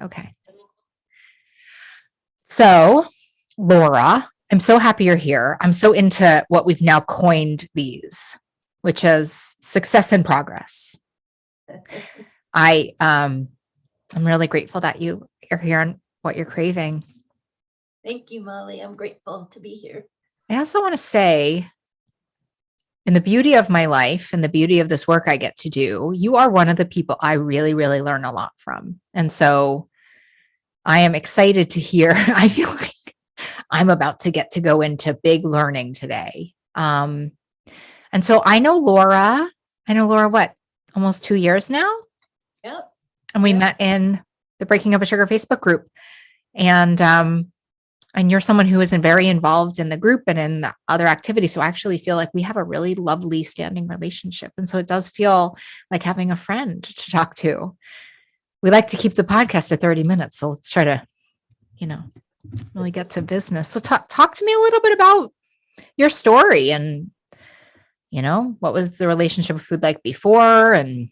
Okay. So, Laura, I'm so happy you're here. I'm so into what we've now coined these, which is success and progress. I'm really grateful that you're here and what you're craving. Thank you, Molly. I'm grateful to be here. I also want to say, in the beauty of my life and the beauty of this work I get to do, you are one of the people I really, really learn a lot from. And so I am excited to hear. I feel like I'm about to get to go into big learning today. And so I know Laura, what, almost 2 years now? Yep. And we met in the Breaking Up a Sugar Facebook group. And you're someone who isn't very involved in the group and in the other activities. So I actually feel like we have a really lovely standing relationship. And so it does feel like having a friend to talk to. We like to keep the podcast at 30 minutes. So let's try to, really get to business. So talk to me a little bit about your story and, what was the relationship with food like before and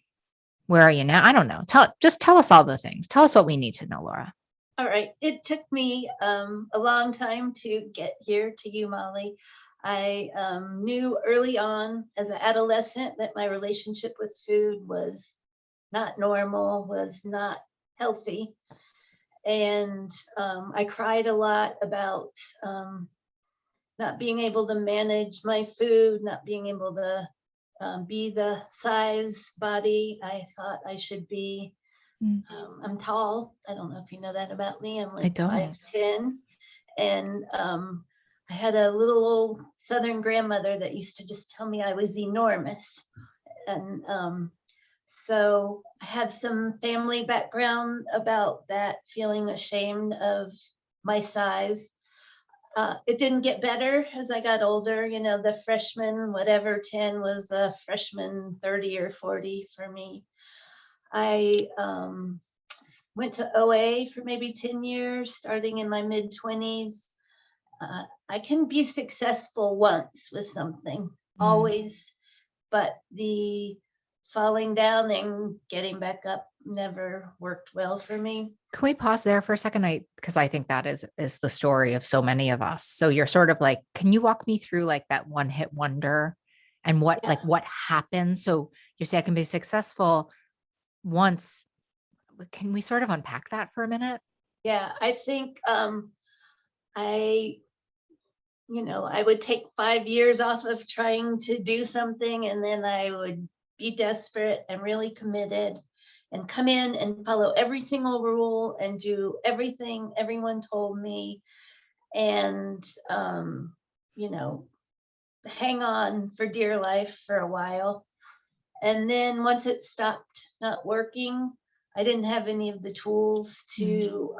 where are you now? I don't know. Tell us all the things. Tell us what we need to know, Laura. All right. It took me a long time to get here to you, Molly. I knew early on as an adolescent that my relationship with food was not normal, was not healthy. And I cried a lot about not being able to manage my food, not being able to be the size body I thought I should be. I'm tall. I don't know if you know that about me. I'm like 5'10", and I had a little old Southern grandmother that used to just tell me I was enormous, and so I have some family background about that, feeling ashamed of my size. It didn't get better as I got older. The freshman, whatever, 10 was a freshman 30 or 40 for me. I went to OA for maybe 10 years, starting in my mid-20s. I can be successful once with something, always, but the falling down and getting back up never worked well for me. Can we pause there for a second? Because I think that is the story of so many of us. So you're sort of like, can you walk me through like that one hit wonder and what happened? So you say I can be successful once. Can we sort of unpack that for a minute? Yeah, I think I would take 5 years off of trying to do something, and then I would be desperate and really committed and come in and follow every single rule and do everything everyone told me, and hang on for dear life for a while. And then once it stopped not working, I didn't have any of the tools to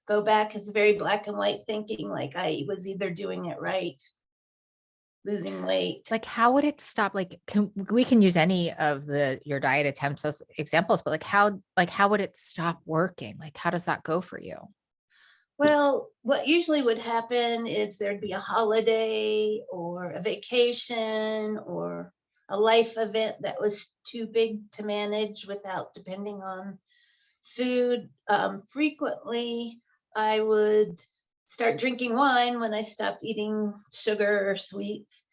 go back. It's very black and white thinking, like I was either doing it right, losing weight. Like, how would it stop? Like, we can use any of your diet attempts as examples, but how would it stop working? Like, how does that go for you? Well, what usually would happen is there'd be a holiday or a vacation or a life event that was too big to manage without depending on food. Frequently, I would start drinking wine when I stopped eating sugar or sweets.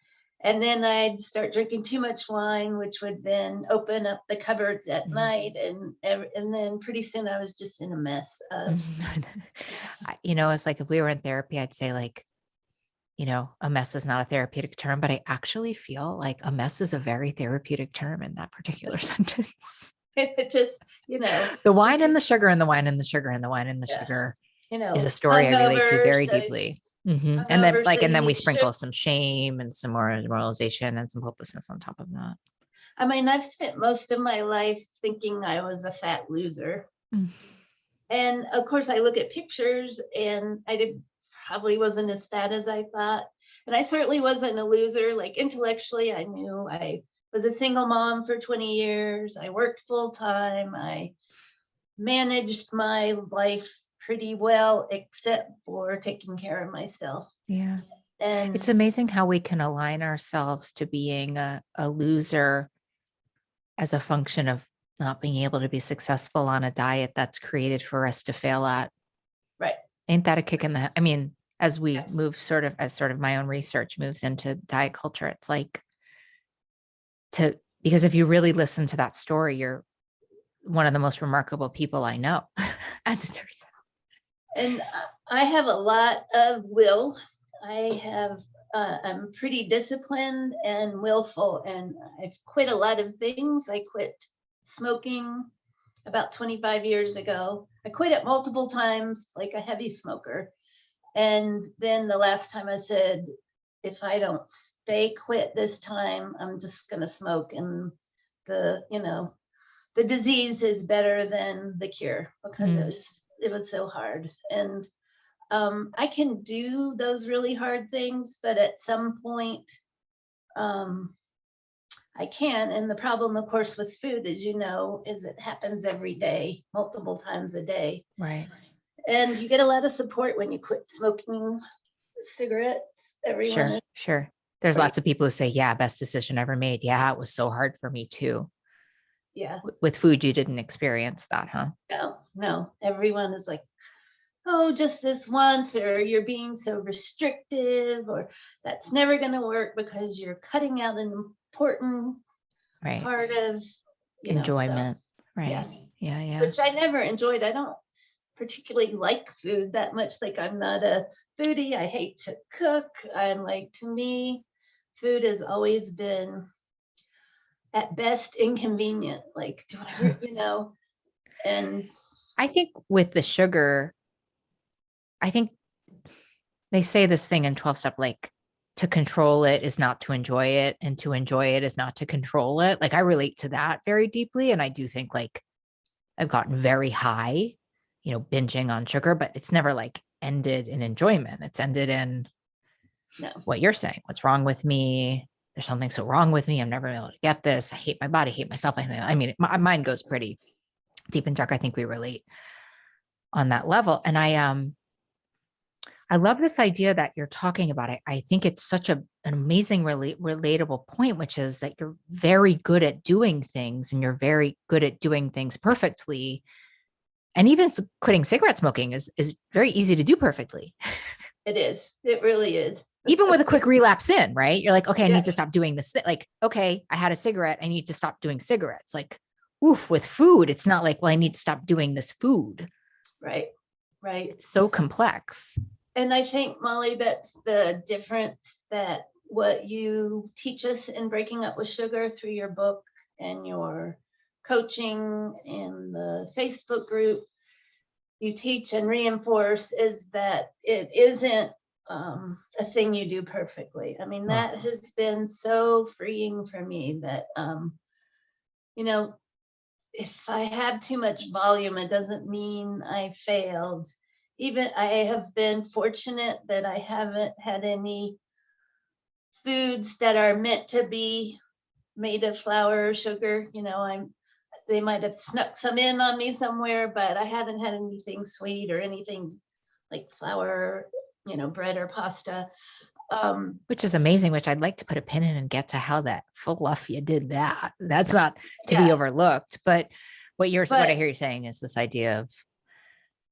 And then I'd start drinking too much wine, which would then open up the cupboards at night. And then pretty soon I was just in a mess. It's like if we were in therapy, I'd say like, a mess is not a therapeutic term, but I actually feel like a mess is a very therapeutic term in that particular sentence. It just, the wine and the sugar and the wine and the sugar and the wine and the sugar is a story I relate to very deeply. And then we sprinkle some shame and some more demoralization and some hopelessness on top of that. I mean, I've spent most of my life thinking I was a fat loser. And of course I look at pictures and I probably wasn't as fat as I thought. And I certainly wasn't a loser. Like intellectually, I knew I was a single mom for 20 years. I worked full time. I managed my life pretty well, except for taking care of myself. Yeah. And it's amazing how we can align ourselves to being a loser as a function of not being able to be successful on a diet that's created for us to fail at. Right. Ain't that a kick in the, I mean, as we Yeah. move as sort of my own research moves into diet culture, it's like because if you really listen to that story, you're one of the most remarkable people I know, as it turns out. And I have a lot of will. I'm pretty disciplined and willful, and I've quit a lot of things. I quit smoking about 25 years ago. I quit it multiple times, like a heavy smoker. And then the last time I said, if I don't stay quit this time, I'm just going to smoke. And the disease is better than the cure, because it was so hard. And I can do those really hard things, but at some point, I can. And the problem, of course, with food, as you know, is it happens every day, multiple times a day. Right. And you get a lot of support when you quit smoking cigarettes. Everyone. Sure. There's lots of people who say, yeah, best decision ever made. Yeah, it was so hard for me too. Yeah. With food, you didn't experience that, huh? No. Everyone is like, oh, just this once, or you're being so restrictive, or that's never going to work because you're cutting out an important part of enjoyment. Right. Yeah. Which I never enjoyed. I don't particularly like food that much. Like, I'm not a foodie. I hate to cook. I'm like, to me, food has always been at best inconvenient. Like, and I think with the sugar, I think they say this thing in 12-step, like, to control it is not to enjoy it, and to enjoy it is not to control it. Like, I relate to that very deeply. And I do think, like, I've gotten very high, binging on sugar, but it's never like ended in enjoyment. It's ended in what you're saying. What's wrong with me? There's something so wrong with me. I'm never able to get this. I hate my body, hate myself. I mean, my mind goes pretty deep and dark. I think we relate on that level. And I love this idea that you're talking about. I think it's such an amazing, relatable point, which is that you're very good at doing things, and you're very good at doing things perfectly. And even quitting cigarette smoking is very easy to do perfectly. It is. It really is. Even with a quick relapse in, right? You're like, okay, I need to stop doing this. Like, okay, I had a cigarette. I need to stop doing cigarettes. Like, oof, with food, it's not like, well, I need to stop doing this food. Right. It's so complex. And I think, Molly, that's the difference, that what you teach us in Breaking Up with Sugar through your book and your coaching and the Facebook group, you teach and reinforce, is that it isn't a thing you do perfectly. I mean, that has been so freeing for me, that, if I have too much volume, it doesn't mean I failed. Even I have been fortunate that I haven't had any foods that are meant to be made of flour or sugar. They might have snuck some in on me somewhere, but I haven't had anything sweet or anything like flour, bread or pasta. Which is amazing, which I'd like to put a pin in and get to how that fluff you did that. That's not to be overlooked. But what I hear you saying is this idea of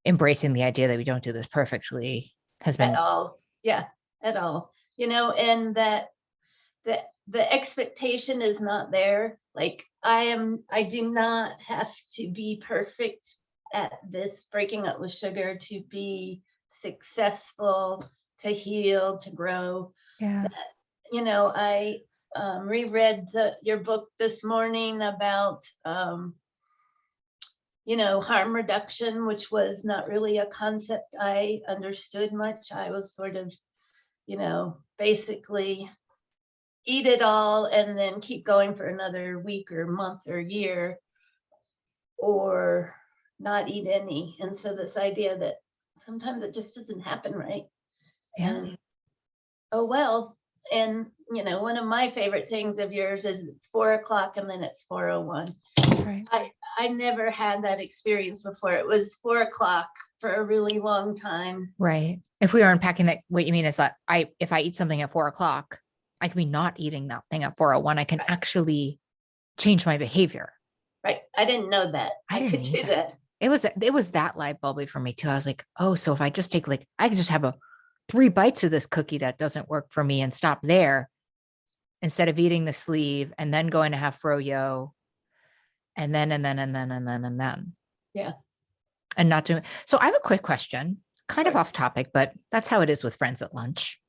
embracing the idea that we don't do this perfectly has been at all. Yeah, at all. And that the expectation is not there. Like, I do not have to be perfect at this Breaking Up with Sugar to be successful, to heal, to grow. Yeah. I reread your book this morning about harm reduction, which was not really a concept I understood much. I was sort of, basically eat it all and then keep going for another week or month or year, or not eat any. And so this idea that sometimes it just doesn't happen, right? Yeah. And oh well. And one of my favorite things of yours is it's 4:00 and then it's 4:01. Right. I never had that experience before. It was 4:00 for a really long time. Right. If we were unpacking that, what you mean is that if I eat something at 4:00, I can be not eating that thing at 4:01. I can actually change my behavior. Right. I didn't know that I I didn't could do either. that. It was that light bulby for me too. I was like, oh, so if I just take like, I could just have a 3 bites of this cookie that doesn't work for me and stop there instead of eating the sleeve and then going to have froyo and then Yeah. and not doing. So I have a quick question, kind of Sure. off topic, but that's how it is with friends at lunch.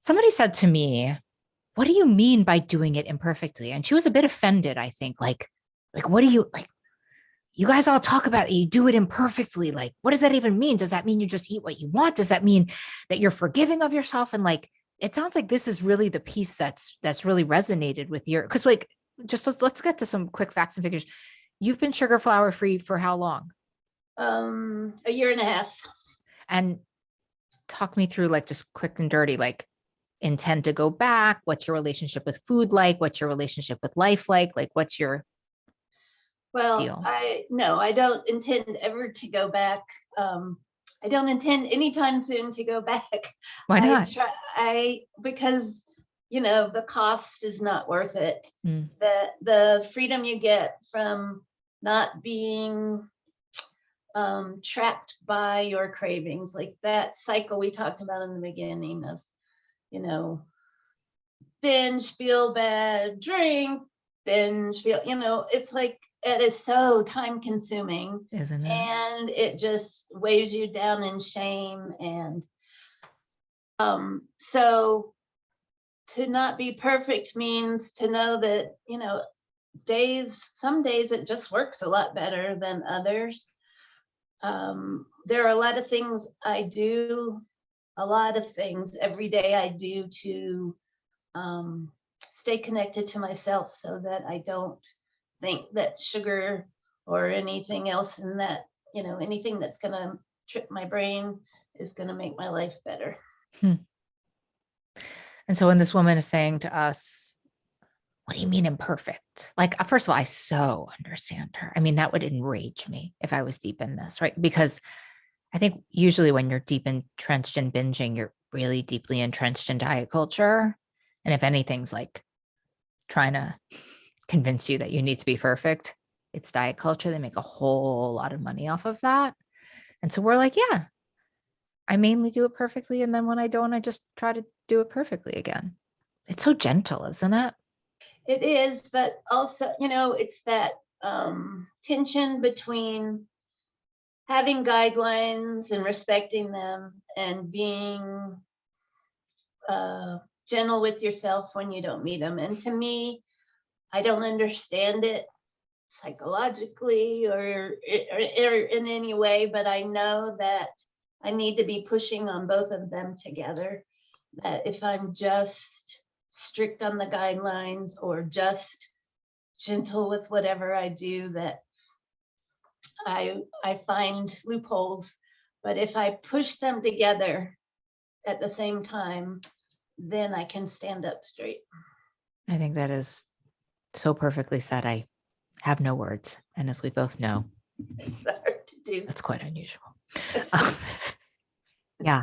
Somebody said to me, what do you mean by doing it imperfectly? And she was a bit offended, I think. Like, what do you like? You guys all talk about it, you do it imperfectly. Like, what does that even mean? Does that mean you just eat what you want? Does that mean that you're forgiving of yourself? And like, it sounds like this is really the piece that's really resonated with your, because like, just let's get to some quick facts and figures. You've been sugar flour free for how long? A year and a half. And talk me through like just quick and dirty, like intend to go back. What's your relationship with food like? What's your relationship with life like? Like, what's your Well, deal? I don't intend ever to go back. I don't intend anytime soon to go back. Why not? Because the cost is not worth it. Mm. The freedom you get from not being trapped by your cravings, like that cycle we talked about in the beginning of, binge, feel bad, drink, binge, feel, it's like it is so time consuming, Isn't it? and it just weighs you down in shame. And so to not be perfect means to know that, some days it just works a lot better than others. There are a lot of things I do, a lot of things every day I do to stay connected to myself so that I don't think that sugar or anything else in that, anything that's going to trip my brain is going to make my life better. Hmm. And so when this woman is saying to us, what do you mean imperfect? Like, first of all, I so understand her. I mean, that would enrage me if I was deep in this, right? Because I think usually when you're deep entrenched in binging, you're really deeply entrenched in diet culture. And if anything's like trying to convince you that you need to be perfect, it's diet culture. They make a whole lot of money off of that. And so we're like, yeah, I mainly do it perfectly. And then when I don't, I just try to do it perfectly again. It's so gentle, isn't it? It is, but also, it's that tension between having guidelines and respecting them and being gentle with yourself when you don't meet them. And to me, I don't understand it psychologically or in any way, but I know that I need to be pushing on both of them together. That if I'm just strict on the guidelines or just gentle with whatever I do, that I find loopholes. But if I push them together at the same time, then I can stand up straight. I think that is so perfectly said. I have no words. And as we both know, It's hard to do. that's quite unusual. Yeah,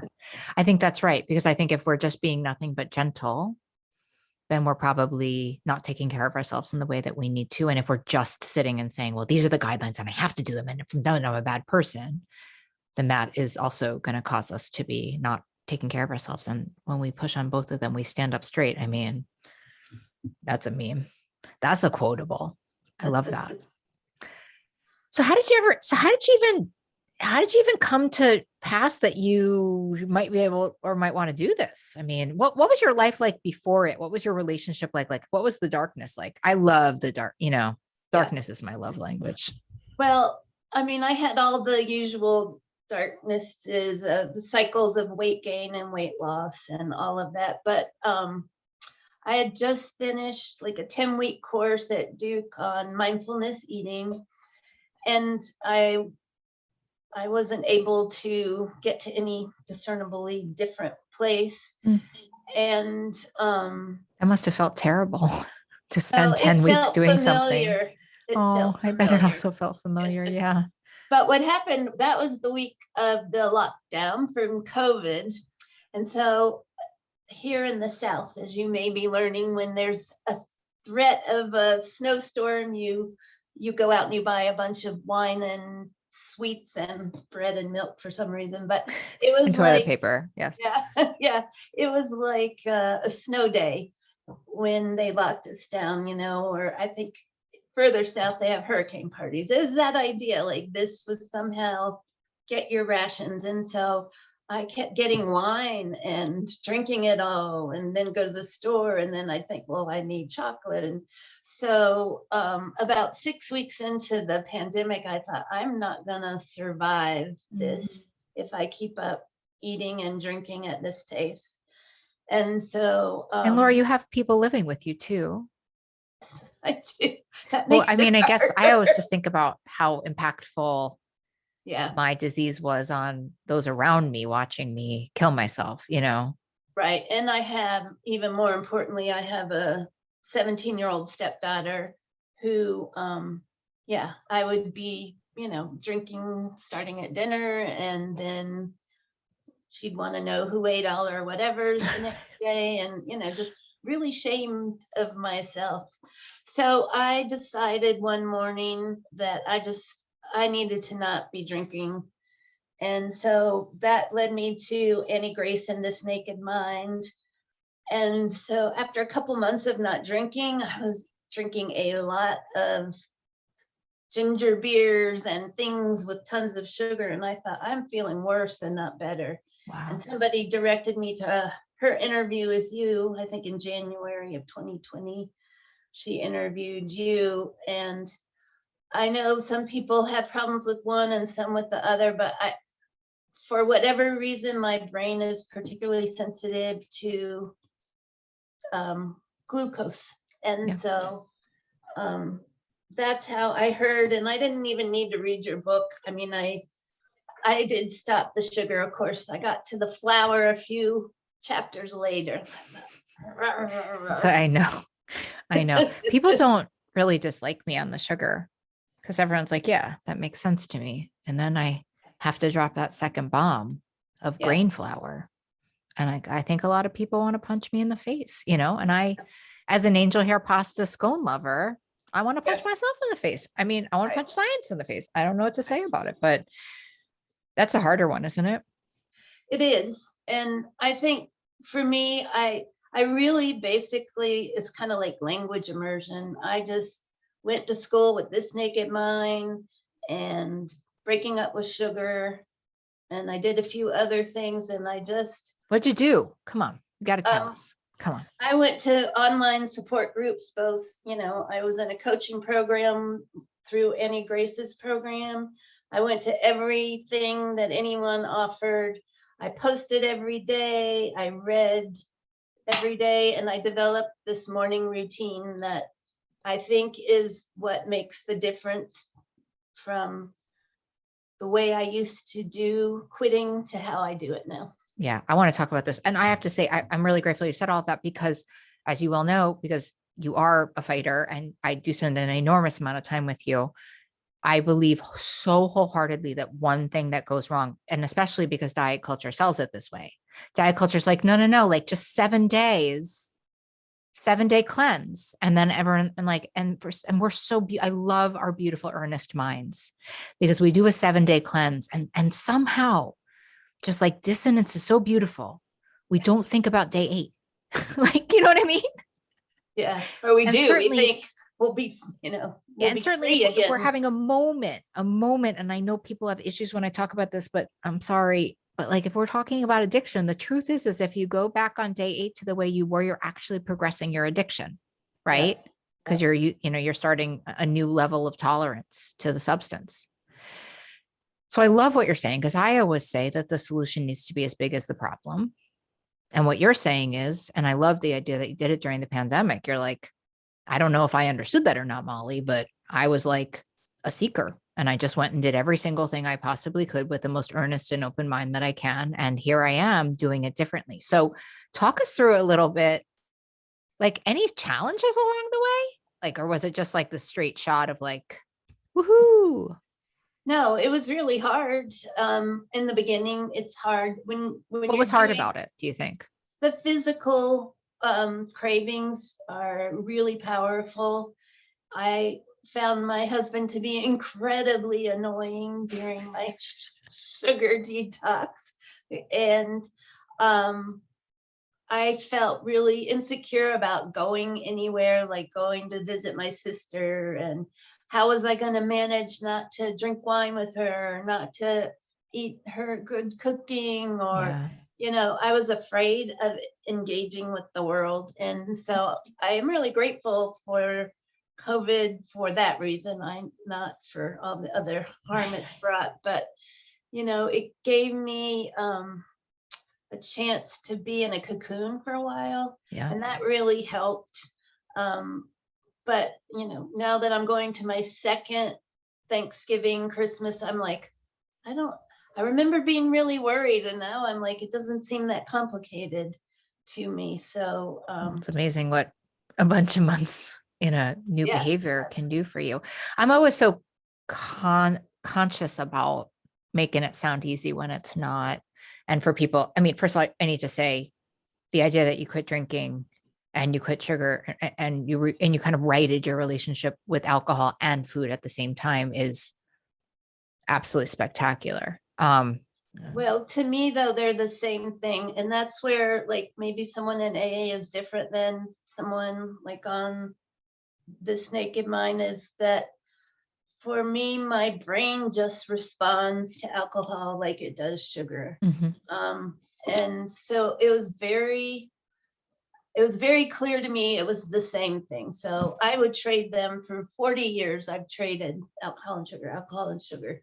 I think that's right. Because I think if we're just being nothing but gentle, then we're probably not taking care of ourselves in the way that we need to. And if we're just sitting and saying, well, these are the guidelines and I have to do them, and if I'm done, I'm a bad person, then that is also going to cause us to be not taking care of ourselves. And when we push on both of them, we stand up straight. I mean, that's a meme. That's a quotable. I love that. So how did you even come to pass that you might be able or might want to do this? I mean, what was your life like before it? What was your relationship like? Like, what was the darkness like? I love the dark, darkness is my love language. Well, I mean, I had all the usual darknesses, the cycles of weight gain and weight loss and all of that. But I had just finished like a 10-week course at Duke on mindfulness eating. And I wasn't able to get to any discernibly different place. Mm. And That must have felt terrible to spend it 10 weeks felt doing familiar. something. It Oh, felt I bet it familiar. also felt familiar. Yeah. But what happened, that was the week of the lockdown from COVID. And so here in the South, as you may be learning, when there's a threat of a snowstorm, you you go out and you buy a bunch of wine and sweets and bread and milk for some reason, but it was And toilet like, paper. Yes. yeah, yeah, it was like a snow day when they locked us down, or I think further south they have hurricane parties. Is that idea? Like this was somehow get your rations. And so I kept getting wine and drinking it all, and then go to the store, and then I think, well, I need chocolate. And so about 6 weeks into the pandemic, I thought, I'm not gonna survive this if I keep up eating and drinking at this pace. And so And Laura, you have people living with you too. I do. That Well, makes I mean, it I guess I harder. always just think about how impactful Yeah, my disease was on those around me watching me kill myself, right. And I have, even more importantly, I have a 17-year-old stepdaughter who, yeah, I would be, drinking starting at dinner, and then she'd want to know who ate all or whatever's the next day, and, just really shamed of myself. So I decided one morning that I needed to not be drinking. And so that led me to Annie Grace and This Naked Mind. And so after a couple months of not drinking, I was drinking a lot of ginger beers and things with tons of sugar. And I thought, I'm feeling worse and not better. Wow. And somebody directed me to her interview with you, I think in January of 2020. She interviewed you. And I know some people have problems with one and some with the other, but for whatever reason, my brain is particularly sensitive to glucose. And Yeah. so that's how I heard, and I didn't even need to read your book. I mean, I did stop the sugar, of course. I got to the flour a few chapters later. So I know. People don't really dislike me on the sugar because everyone's like, yeah, that makes sense to me. And then I have to drop that second bomb of Yeah. grain flour. And I think a lot of people want to punch me in the face, and I, as an angel hair pasta scone lover, I want to punch myself in the face. I mean, I want to punch science in the face. I don't know what to say about it, but that's a harder one, isn't it? It is. And I think for me, I really basically, it's kind of like language immersion. I just went to school with This Naked Mind and breaking up with sugar. And I did a few other things, and What'd you do? Come on. You got to tell us. Come on. I went to online support groups, both, I was in a coaching program through Annie Grace's program. I went to everything that anyone offered. I posted every day. I read every day, and I developed this morning routine that I think is what makes the difference from the way I used to do quitting to how I do it now. Yeah, I want to talk about this. And I have to say, I'm really grateful you said all of that because, as you well know, because you are a fighter and I do spend an enormous amount of time with you, I believe so wholeheartedly that one thing that goes wrong, and especially because diet culture sells it this way, diet culture is like, no, like just 7 days, 7-day cleanse. And then everyone, and we're so, I love our beautiful earnest minds because we do a 7-day cleanse and somehow just like dissonance is so beautiful. We don't think about day 8. Like, you know what I mean? Yeah, or we And do. certainly, We think we'll be, we'll and be certainly free if we're again. having a moment, and I know people have issues when I talk about this, but I'm sorry. But like, if we're talking about addiction, the truth is if you go back on day 8 to the way you were, you're actually progressing your addiction, right? Because you're starting a new level of tolerance to the substance. So I love what you're saying, because I always say that the solution needs to be as big as the problem. And what you're saying is, and I love the idea that you did it during the pandemic. You're like, I don't know if I understood that or not, Molly, but I was like a seeker. And I just went and did every single thing I possibly could with the most earnest and open mind that I can. And here I am doing it differently. So talk us through a little bit, like any challenges along the way? Like, or was it just like the straight shot of like, woohoo? No, it was really hard. In the beginning, it's hard when What you're was hard doing about it, do you think? the physical cravings are really powerful. I found my husband to be incredibly annoying during my sugar detox. And I felt really insecure about going anywhere, like going to visit my sister, and how was I going to manage not to drink wine with her, not to eat her good cooking, or, Yeah. I was afraid of engaging with the world. And so I am really grateful for COVID for that reason. I'm not for all the other harm it's brought, but, it gave me, a chance to be in a cocoon for a while, Yeah. and that really helped. But now that I'm going to my second Thanksgiving, Christmas, I'm like, I remember being really worried, and now I'm like, it doesn't seem that complicated to me. So It's amazing what a bunch of months in a new yeah, behavior can do for you. I'm always so conscious about making it sound easy when it's not. And for people, I mean, first of all, I need to say the idea that you quit drinking and you quit sugar and you kind of righted your relationship with alcohol and food at the same time is absolutely spectacular. well, to me though, they're the same thing, and that's where like maybe someone in AA is different than someone like on this Naked Mind, is that for me, my brain just responds to alcohol like it does sugar. And so it was very clear to me it was the same thing. So I would trade them for 40 years. I've traded alcohol and sugar.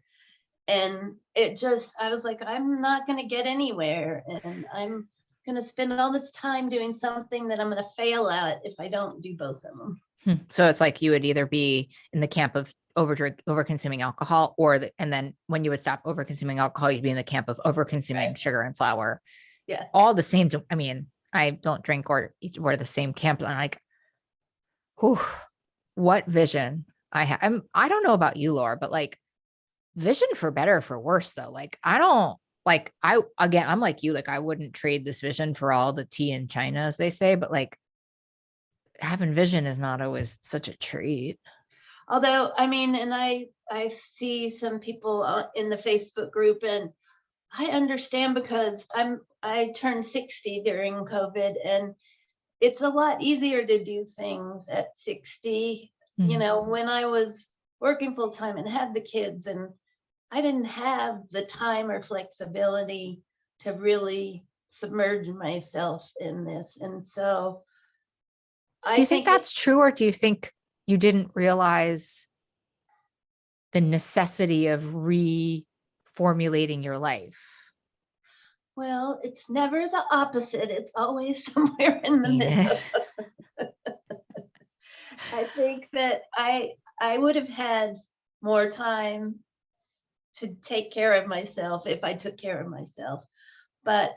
And I was like, I'm not going to get anywhere. And I'm going to spend all this time doing something that I'm going to fail at if I don't do both of them. So it's like you would either be in the camp of over consuming alcohol, and then when you would stop over consuming alcohol, you'd be in the camp of over consuming sugar and flour. Yeah. All the same. I mean, I don't drink or eat, we're the same camp. And I'm like, whew, what vision I have. I don't know about you, Laura, but like vision for better or for worse though. Like, I'm like you, like I wouldn't trade this vision for all the tea in China, as they say, but like having vision is not always such a treat. Although, I mean, and I see some people in the Facebook group, and I understand because I turned 60 during COVID, and it's a lot easier to do things at 60. When I was working full time and had the kids, and I didn't have the time or flexibility to really submerge myself in this. And so do you think that's true, or do you think you didn't realize the necessity of reformulating your life? Well, it's never the opposite. It's always somewhere in the middle. I think that I would have had more time to take care of myself if I took care of myself. But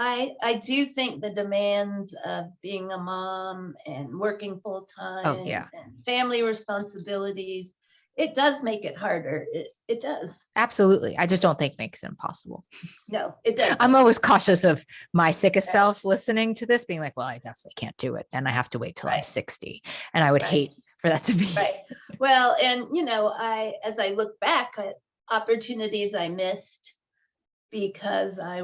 I do think the demands of being a mom and working full time and family responsibilities, it does make it harder. It does. Absolutely. I just don't think makes it impossible. No, it does. I'm always cautious of my sickest self listening to this, being like, well, I definitely can't do it. Then I have to wait till I'm 60. And I would hate for that to be. Right. Well, and as I look back at opportunities I missed because I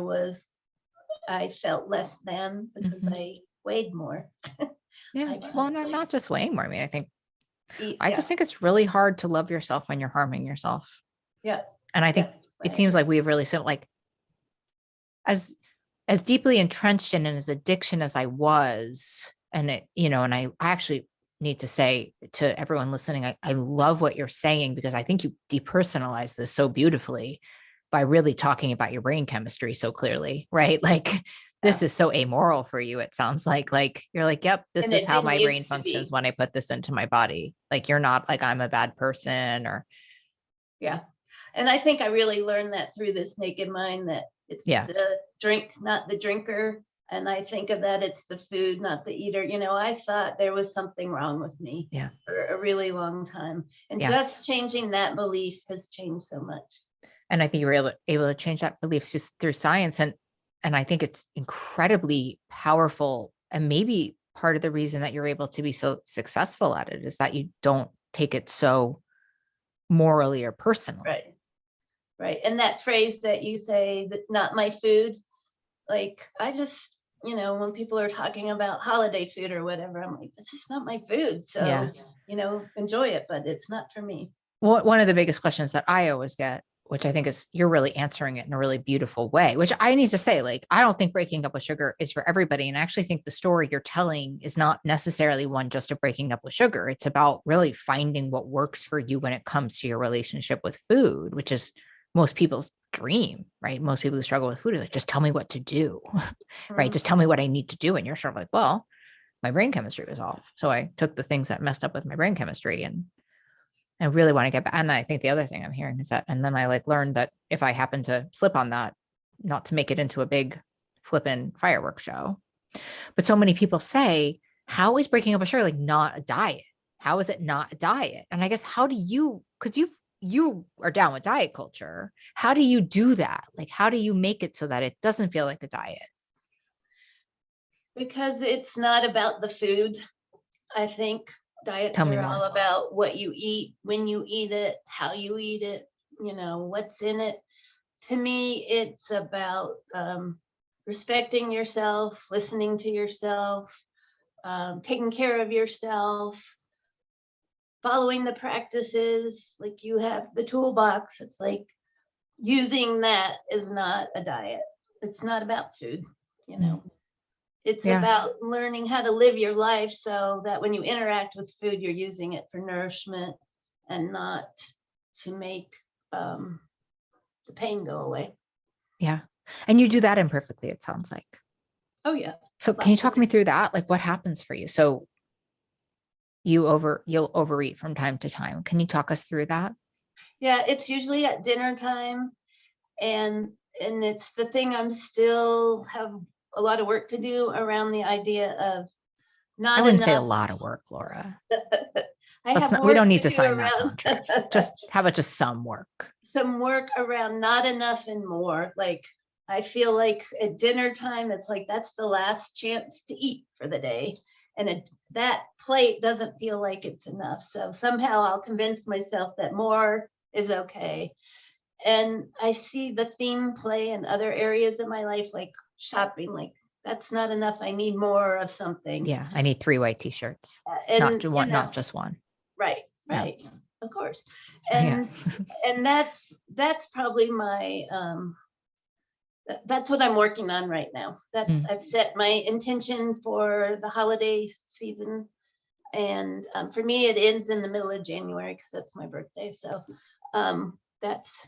felt less than because I weighed more. Yeah. Well, not just weighing more. I mean, I just think it's really hard to love yourself when you're harming yourself. Yeah. And I think it seems like we've really like as deeply entrenched in as addiction as I was, and and I actually need to say to everyone listening, I love what you're saying, because I think you depersonalize this so beautifully by really talking about your brain chemistry so clearly, right? Like this is so amoral for you. It sounds like you're like, yep, this is how my brain functions when I put this into my body. Like you're not like, I'm a bad person or. Yeah. And I think I really learned that through this Naked Mind, that it's the drink, not the drinker. And I think of that, it's the food, not the eater. I thought there was something wrong with me for a really long time. And just changing that belief has changed so much. And I think you were able to change that belief just through science. And I think it's incredibly powerful. And maybe part of the reason that you're able to be so successful at it is that you don't take it so morally or personally. Right. Right. And that phrase that you say, that not my food, like I just, when people are talking about holiday food or whatever, I'm like, this is not my food. So, Yeah. Enjoy it, but it's not for me. One of the biggest questions that I always get, which I think is you're really answering it in a really beautiful way, which I need to say, like, I don't think breaking up with sugar is for everybody. And I actually think the story you're telling is not necessarily one just of breaking up with sugar. It's about really finding what works for you when it comes to your relationship with food, which is most people's dream, right? Most people who struggle with food are like, just tell me what to do, right? Just tell me what I need to do. And you're sort of like, well, my brain chemistry was off. So I took the things that messed up with my brain chemistry and I really want to get back. And I think the other thing I'm hearing is that, and then I learned that if I happen to slip on that, not to make it into a big flippin' fireworks show. But so many people say, how is breaking up with sugar not a diet? How is it not a diet? And I guess how do you, because you are down with diet culture. How do you do that? How do you make it so that it doesn't feel like a diet? Because it's not about the food. I think diets Tell me are more. all about what you eat, when you eat it, how you eat it, what's in it. To me, it's about respecting yourself, listening to yourself, taking care of yourself, following the practices. Like you have the toolbox. It's like using that is not a diet. It's not about food, It's Yeah. about learning how to live your life so that when you interact with food, you're using it for nourishment and not to make the pain go away. Yeah. And you do that imperfectly, it sounds like. Oh, yeah. So can you talk me through that? What happens for you? So you'll overeat from time to time. Can you talk us through that? Yeah, it's usually at dinner time. And it's the thing I'm still have a lot of work to do around the idea of not I wouldn't enough. say a lot of work, Laura. We we don't need to do sign that around contract. Just how about just some work? some work around not enough and more. Like I feel like at dinner time, it's like that's the last chance to eat for the day. And that plate doesn't feel like it's enough. So somehow I'll convince myself that more is okay. And I see the theme play in other areas of my life, like shopping, like that's not enough. I need more of something. Yeah, I need 3 white t-shirts. And Not just one. Right, right. Yeah. Of course. Yeah. And that's probably my that's what I'm working on right now. I've set my intention for the holiday season. And for me, it ends in the middle of January because that's my birthday. So that's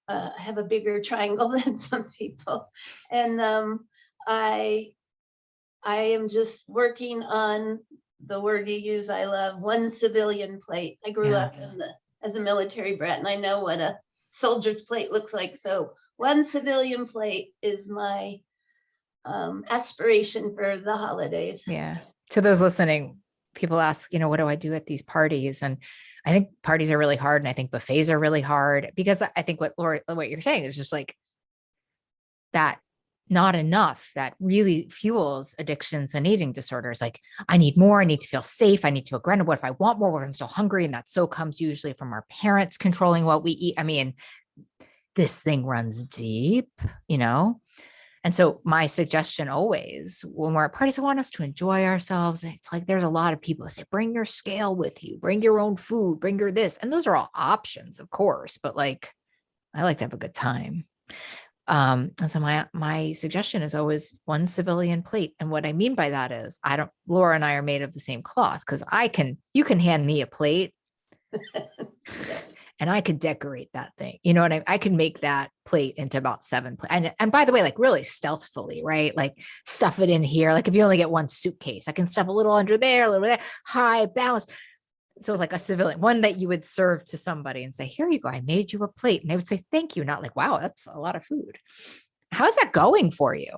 I have a bigger triangle than some people. And I am just working on the word you use, I love, one civilian plate. I grew up as a military brat, and I know what a soldier's plate looks like. So one civilian plate is my aspiration for the holidays. Yeah. To those listening, people ask, what do I do at these parties? And I think parties are really hard. And I think buffets are really hard because I think what you're saying is just that not enough that really fuels addictions and eating disorders. Like I need more, I need to feel safe. I need to feel grounded. What if I want more? What if I'm still hungry? And that so comes usually from our parents controlling what we eat. I mean, this thing runs deep, And so my suggestion always when we're at parties, I want us to enjoy ourselves. It's like, there's a lot of people who say, bring your scale with you, bring your own food, bring your this. And those are all options, of course, but I like to have a good time. And so my suggestion is always one civilian plate. And what I mean by that is Laura and I are made of the same cloth because you can hand me a plate and I could decorate that thing. You know what I can make that plate into about 7 plates. And by the way, really stealthfully, right? Stuff it in here. If you only get one suitcase, I can stuff a little under there, a little there, high balance. So it's like a civilian one that you would serve to somebody and say, here you go. I made you a plate. And they would say, thank you. Not wow, that's a lot of food. How's that going for you?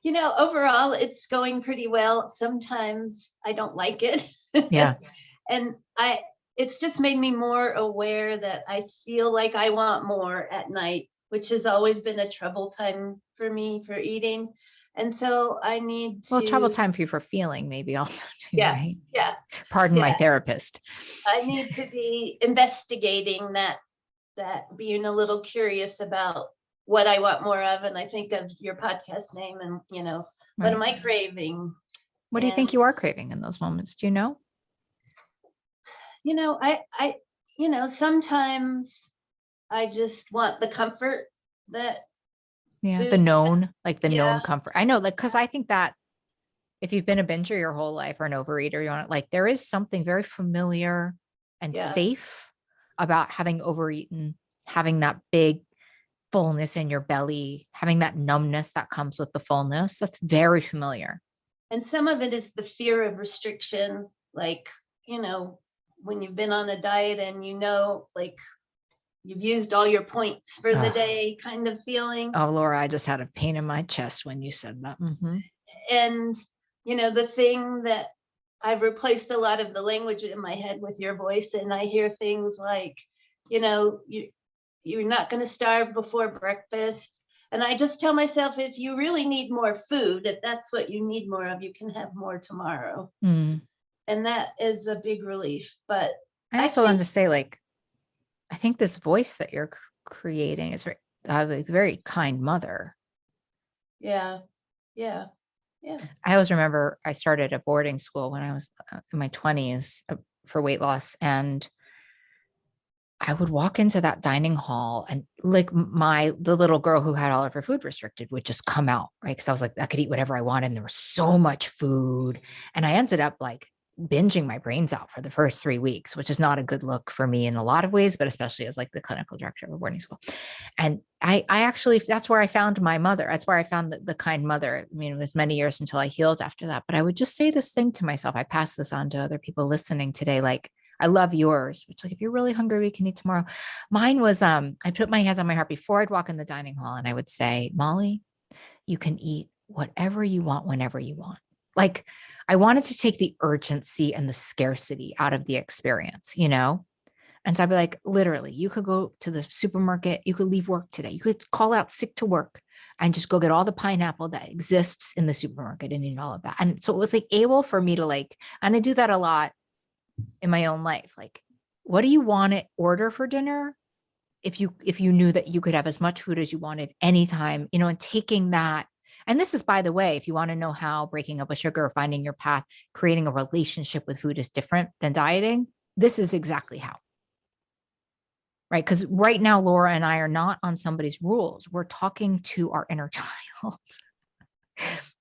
Overall, it's going pretty well. Sometimes I don't like it. Yeah. And it's just made me more aware that I feel like I want more at night, which has always been a trouble time for me for eating. And so I need Well, trouble to, time for you for feeling maybe also too, yeah, right? yeah, Pardon my yeah. therapist. I need to be investigating that being a little curious about what I want more of. And I think of your podcast name and, what am Right. I craving? What do you And, think you are craving in those moments? Do you know? sometimes I just want the comfort that Yeah, the food, known, like the yeah, known comfort. I know, like, because I think that if you've been a binger your whole life or an overeater, you want like there is something very familiar and yeah. safe about having overeaten, having that big fullness in your belly, having that numbness that comes with the fullness. That's very familiar. And some of it is the fear of restriction, like, when you've been on a diet and like you've used all your points for the Ugh. day kind of feeling. Oh, Laura, I just had a pain in my chest when you said that. And, the thing that I've replaced a lot of the language in my head with your voice, and I hear things like, you're not going to starve before breakfast. And I just tell myself, if you really need more food, if that's what you need more of, you can have more tomorrow. Mm. And that is a big relief. But I I also think, wanted to say, like, I think this voice that you're creating is a very kind mother. yeah, yeah, yeah. I always remember I started a boarding school when I was in my 20s for weight loss. And I would walk into that dining hall and like the little girl who had all of her food restricted would just come out, right? Because I was like, I could eat whatever I wanted. And there was so much food. And I ended up like binging my brains out for the first 3 weeks, which is not a good look for me in a lot of ways, but especially as like the clinical director of a boarding school. And I actually, that's where I found my mother. That's where I found the kind mother. I mean, it was many years until I healed after that. But I would just say this thing to myself. I pass this on to other people listening today. Like, I love yours, which like, if you're really hungry, we can eat tomorrow. Mine was, I put my hands on my heart before I'd walk in the dining hall and I would say, Molly, you can eat whatever you want, whenever you want. Like I wanted to take the urgency and the scarcity out of the experience, And so I'd be like, literally, you could go to the supermarket, you could leave work today, you could call out sick to work and just go get all the pineapple that exists in the supermarket and eat all of that. And so it was like able for me to like, and I do that a lot in my own life. Like, what do you want to order for dinner? If you knew that you could have as much food as you wanted anytime, and taking that. And this is, by the way, if you want to know how breaking up with sugar or finding your path, creating a relationship with food is different than dieting, this is exactly how. Right. Because right now, Laura and I are not on somebody's rules. We're talking to our inner child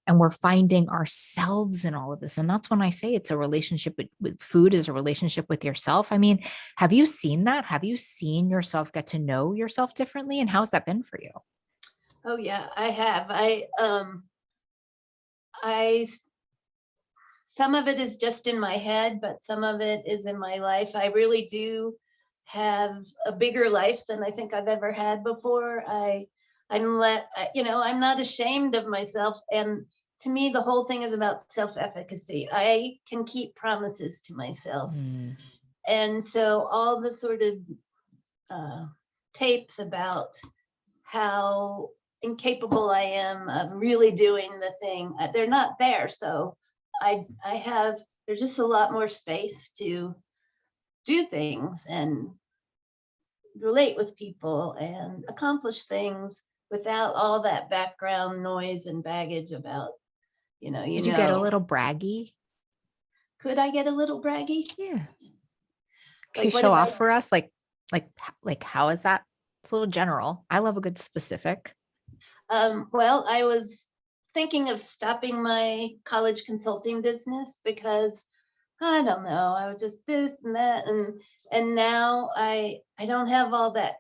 and we're finding ourselves in all of this. And that's when I say it's a relationship with food is a relationship with yourself. I mean, have you seen that? Have you seen yourself get to know yourself differently? And how's that been for you? Oh yeah, I have. I some of it is just in my head, but some of it is in my life. I really do have a bigger life than I think I've ever had before. I'm not ashamed of myself. And to me, the whole thing is about self-efficacy. I can keep promises to myself. Mm. And so all the sort of tapes about how incapable I am of really doing the thing, they're not there. So there's just a lot more space to do things and relate with people and accomplish things without all that background noise and baggage about, Did you get a little braggy? could I get a little braggy? Yeah. Can you Like, what show if off for us? Like how is that? It's a little general. I love a good specific. well, I was thinking of stopping my college consulting business because I don't know, I was just this and that, and now I don't have all that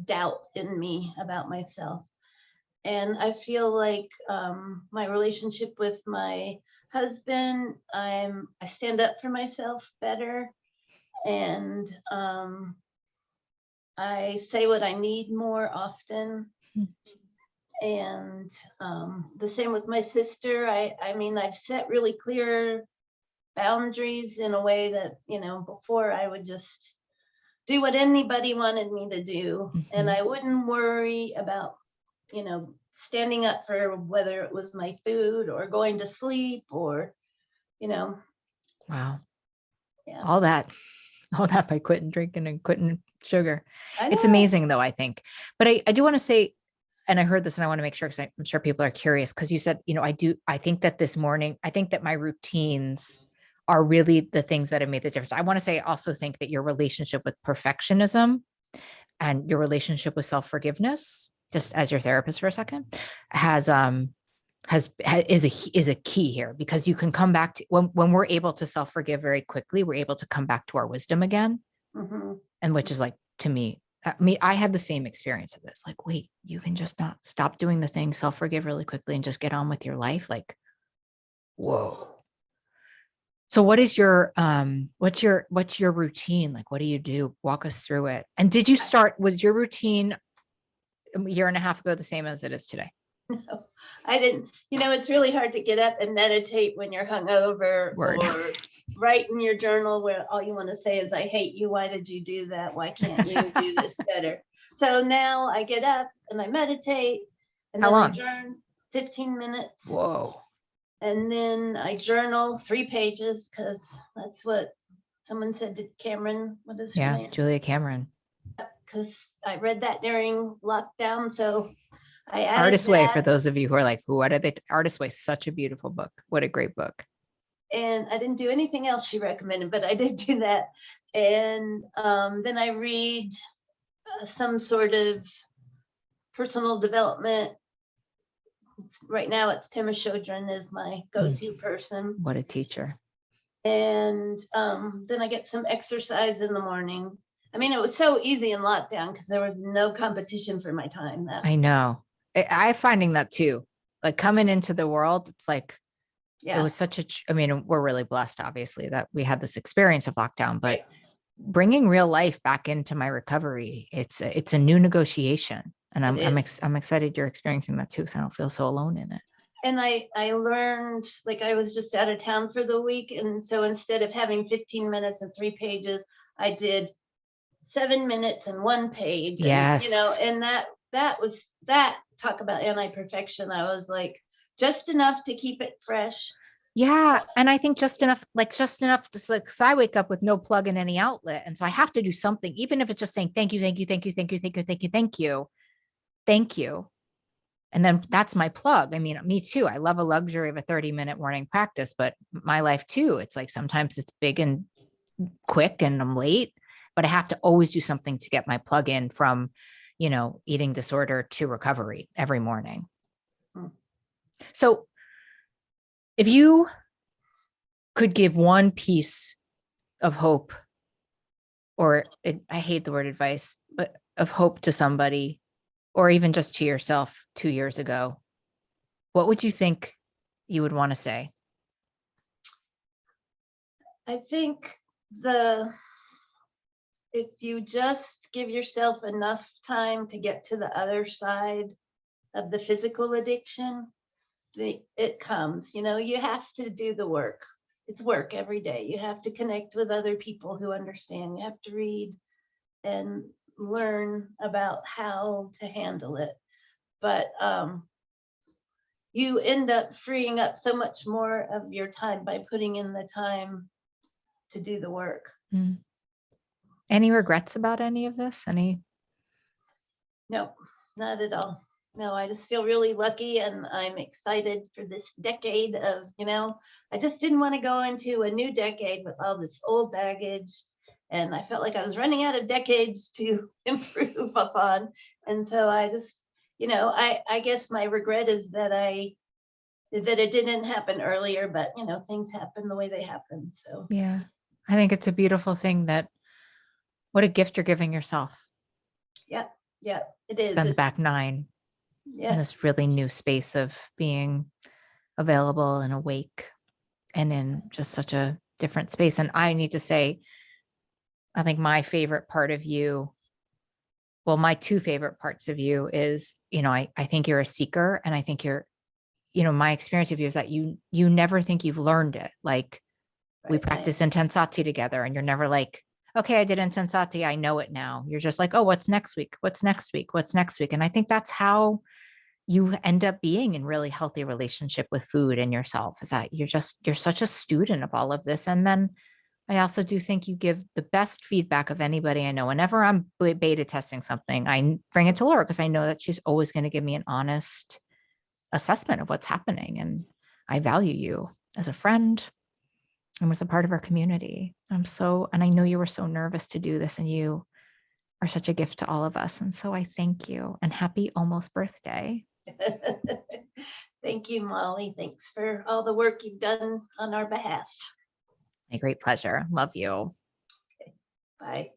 doubt in me about myself. And I feel like my relationship with my husband, I stand up for myself better, and I say what I need more often. Hmm. And the same with my sister. I mean, I've set really clear boundaries in a way that, before I would just do what anybody wanted me to do. And Mhm. I wouldn't worry about standing up for whether it was my food or going to sleep or, Wow. yeah. All that by quitting drinking and quitting sugar. I It's know. amazing though, I think. But I do want to say, and I heard this and I want to make sure, because I'm sure people are curious, because you said, I think that this morning, I think that my routines are really the things that have made the difference. I want to say, I also think that your relationship with perfectionism and your relationship with self-forgiveness, just as your therapist for a second, is a key here, because you can come back to when we're able to self-forgive very quickly, we're able to come back to our wisdom again. And which is like, to me, I had the same experience of this. Like, wait, you can just not stop doing the thing, self-forgive really quickly and just get on with your life. Like, whoa. So what is your, what's your routine? Like, what do you do? Walk us through it. And was your routine a year and a half ago the same as it is today? No, I didn't. It's really hard to get up and meditate when you're hungover. Word. Or write in your journal where all you want to say is, I hate you. Why did you do that? Why can't you do this better? So now I get up and I meditate. And How then long? I journal 15 minutes. Whoa. And then I journal 3 pages, because that's what someone said to Cameron. What is her name? Julia Cameron. Because I read that during lockdown. So I added Artist's Way, that. for those of you who are like, what are they? Artist's Way, such a beautiful book. What a great book. And I didn't do anything else she recommended, but I did do that. And then I read some sort of personal development. Right now it's Pema Chodron is my go-to person. What a teacher. And then I get some exercise in the morning. I mean, it was so easy in lockdown because there was no competition for my time. I know. I'm finding that too. Like, coming into the world, it's like, it was such I mean, we're really blessed, obviously, that we had this experience of lockdown, but bringing real life back into my recovery, it's a new negotiation. And I'm excited you're experiencing that too, because I don't feel so alone in it. And I learned, like, I was just out of town for the week. And so instead of having 15 minutes and 3 pages, I did 7 minutes and 1 page. Yes. And that was talk about anti-perfection. I was like, just enough to keep it fresh. Yeah. And I think just enough to, like, cause I wake up with no plug in any outlet. And so I have to do something, even if it's just saying, thank you, thank you, thank you, thank you, thank you, thank you, thank you, thank you. And then that's my plug. I mean, me too. I love a luxury of a 30-minute morning practice, but my life too, it's like, sometimes it's big and quick and I'm late, but I have to always do something to get my plug in from, eating disorder to recovery every morning. So if you could give one piece of hope, or I hate the word advice, but of hope to somebody, or even just to yourself 2 years ago, what would you think you would want to say? I think if you just give yourself enough time to get to the other side of the physical addiction, it comes. You have to do the work. It's work every day. You have to connect with other people who understand. You have to read and learn about how to handle it. But you end up freeing up so much more of your time by putting in the time to do the work. Any regrets about any of this? No, not at all. No, I just feel really lucky, and I'm excited for this decade of, I just didn't want to go into a new decade with all this old baggage. And I felt like I was running out of decades to improve upon. And so I just, I guess my regret is that it didn't happen earlier, but things happen the way they happen. So yeah, I think it's a beautiful thing what a gift you're giving yourself. Yeah, it is. Spend back 9 in this really new space of being available and awake and in just such a different space. And I need to say, I think my favorite part of you, well, my 2 favorite parts of you is, I think you're a seeker, and I think my experience of you is that you never think you've learned it. Like, we practice intensati together, and you're never like, okay, I did intensati, I know it now. You're just like, oh, what's next week? What's next week? What's next week? And I think that's how you end up being in really healthy relationship with food and yourself, is that you're such a student of all of this. And then I also do think you give the best feedback of anybody I know. Whenever I'm beta testing something, I bring it to Laura because I know that she's always going to give me an honest assessment of what's happening. And I value you as a friend and as a part of our community. And I know you were so nervous to do this, and you are such a gift to all of us. And so I thank you, and happy almost birthday. Thank you, Molly. Thanks for all the work you've done on our behalf. My great pleasure. Love you. Bye.